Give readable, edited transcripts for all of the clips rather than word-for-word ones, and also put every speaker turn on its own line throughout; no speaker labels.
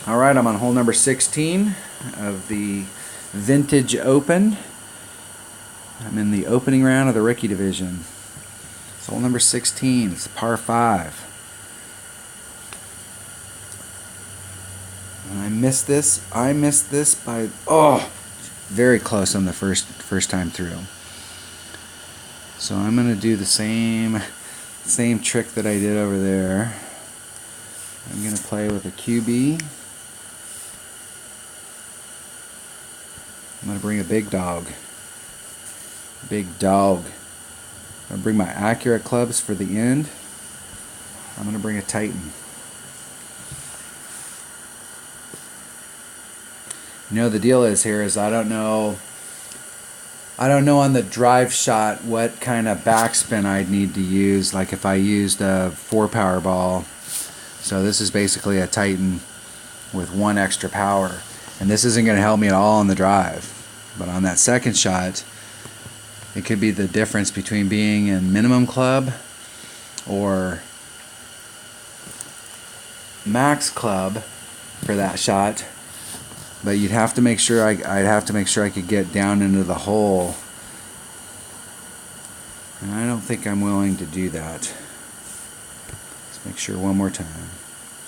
Alright, I'm on hole number 16 of the Vintage Open. I'm in the opening round of the rookie division. It's hole number 16. It's a par 5. And I missed this by very close on the first time through. So I'm gonna do the same trick that I did over there. I'm gonna play with a QB. I'm going to bring a big dog. Big dog. I'm going to bring my accurate clubs for the end. I'm going to bring a Titan. You know, the deal is here is I don't know on the drive shot what kind of backspin I'd need to use, like if I used a 4-power ball. So this is basically a Titan with 1 extra power. And this isn't going to help me at all on the drive. But on that second shot, it could be the difference between being in minimum club or max club for that shot. But you'd have to make sure I'd have to make sure I could get down into the hole. And I don't think I'm willing to do that. Let's make sure one more time.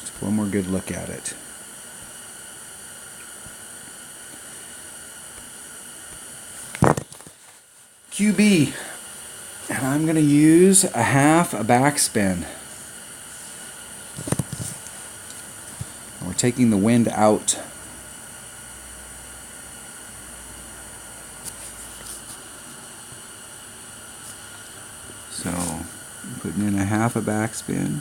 Just one more good look at it. QB, and I'm going to use a half a backspin. We're taking the wind out. So I'm putting in a half a backspin.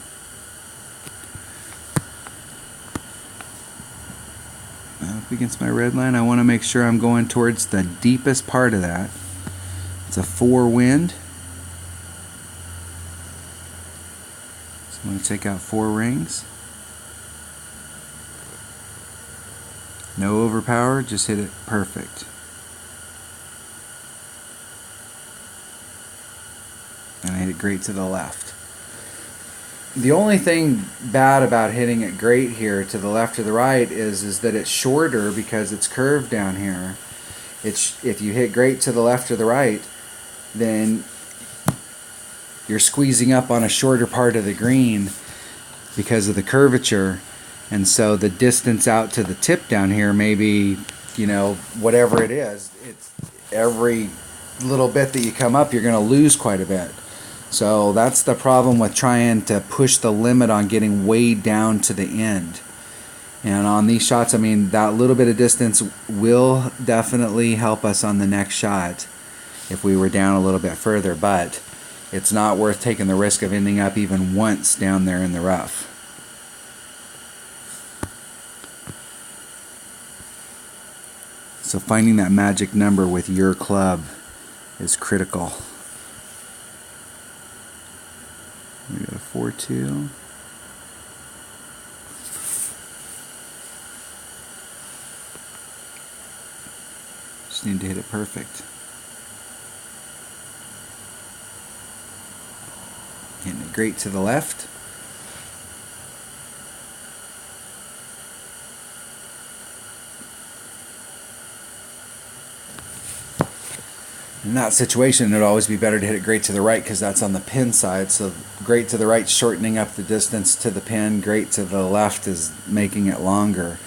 Up against my red line, I want to make sure I'm going towards the deepest part of that. It's a 4 wind. So I'm going to take out 4 rings. No overpower, just hit it perfect. And I hit it great to the left. The only thing bad about hitting it great here to the left or the right is that it's shorter because it's curved down here. If you hit great to the left or the right, then you're squeezing up on a shorter part of the green because of the curvature, and so the distance out to the tip down here, maybe, you know, whatever it is, it's every little bit that you come up, you're going to lose quite a bit. So that's the problem with trying to push the limit on getting way down to the end. And on these shots, I mean, that little bit of distance will definitely help us on the next shot if we were down a little bit further, but it's not worth taking the risk of ending up even once down there in the rough. So finding that magic number with your club is critical. We got a 4-2. Just need to hit it perfect. Hitting it great to the left. In that situation, it would always be better to hit it great to the right because that's on the pin side. So great to the right, shortening up the distance to the pin. Great to the left is making it longer.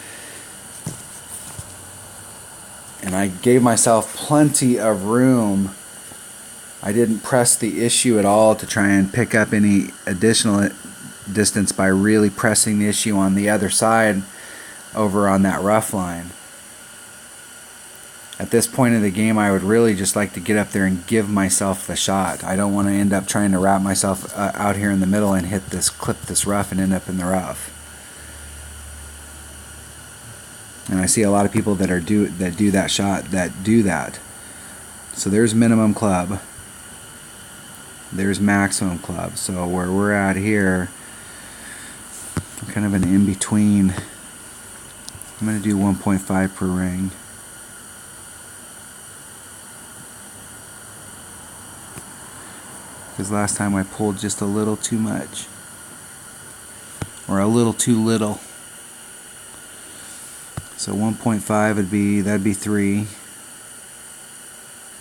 And I gave myself plenty of room. I didn't press the issue at all to try and pick up any additional distance by really pressing the issue on the other side over on that rough line. At this point of the game, I would really just like to get up there and give myself the shot. I don't want to end up trying to wrap myself out here in the middle and clip this rough and end up in the rough. And I see a lot of people that do that shot that do that. So there's minimum club. There's maximum club. So where we're at here, I'm kind of an in-between. I'm going to do 1.5 per ring. Because last time I pulled just a little too much. Or a little too little. So 1.5 that'd be 3.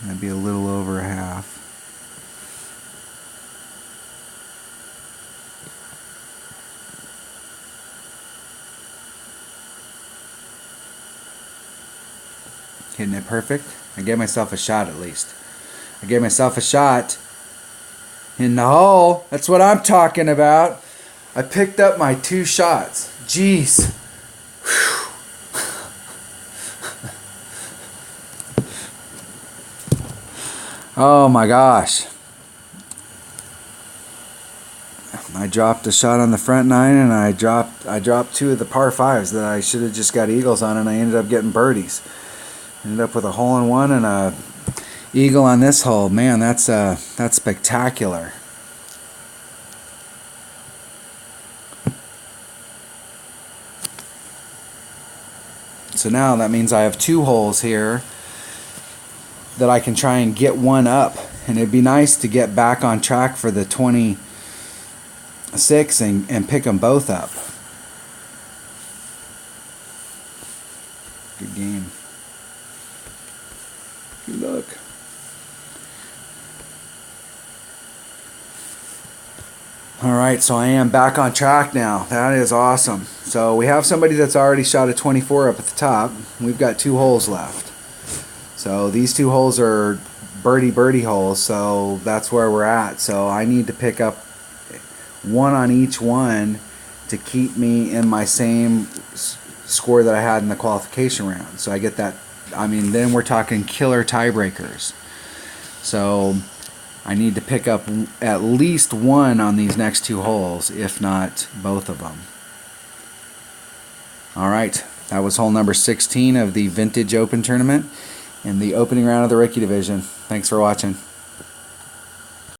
That'd be a little over a half. Hitting it perfect. I gave myself a shot at least. I gave myself a shot in the hole. That's what I'm talking about. I picked up my 2 shots. Jeez. Oh my gosh. I dropped a shot on the front 9 and I dropped 2 of the par 5s that I should have just got eagles on, and I ended up getting birdies. Ended up with a hole-in-one and a eagle on this hole. Man, that's spectacular. So now that means I have 2 holes here that I can try and get one up, and it'd be nice to get back on track for the 26 and pick them both up. Good game. Good luck. Alright, so I am back on track now. That is awesome. So we have somebody that's already shot a 24 up at the top. We've got 2 holes left. So these 2 holes are birdie holes, so that's where we're at. So I need to pick up 1 on each one to keep me in my same score that I had in the qualification round. So I get that. I mean, then we're talking killer tiebreakers. So I need to pick up at least 1 on these next 2 holes, if not both of them. Alright, that was hole number 16 of the Vintage Open Tournament in the opening round of the Rookie Division. Thanks for watching.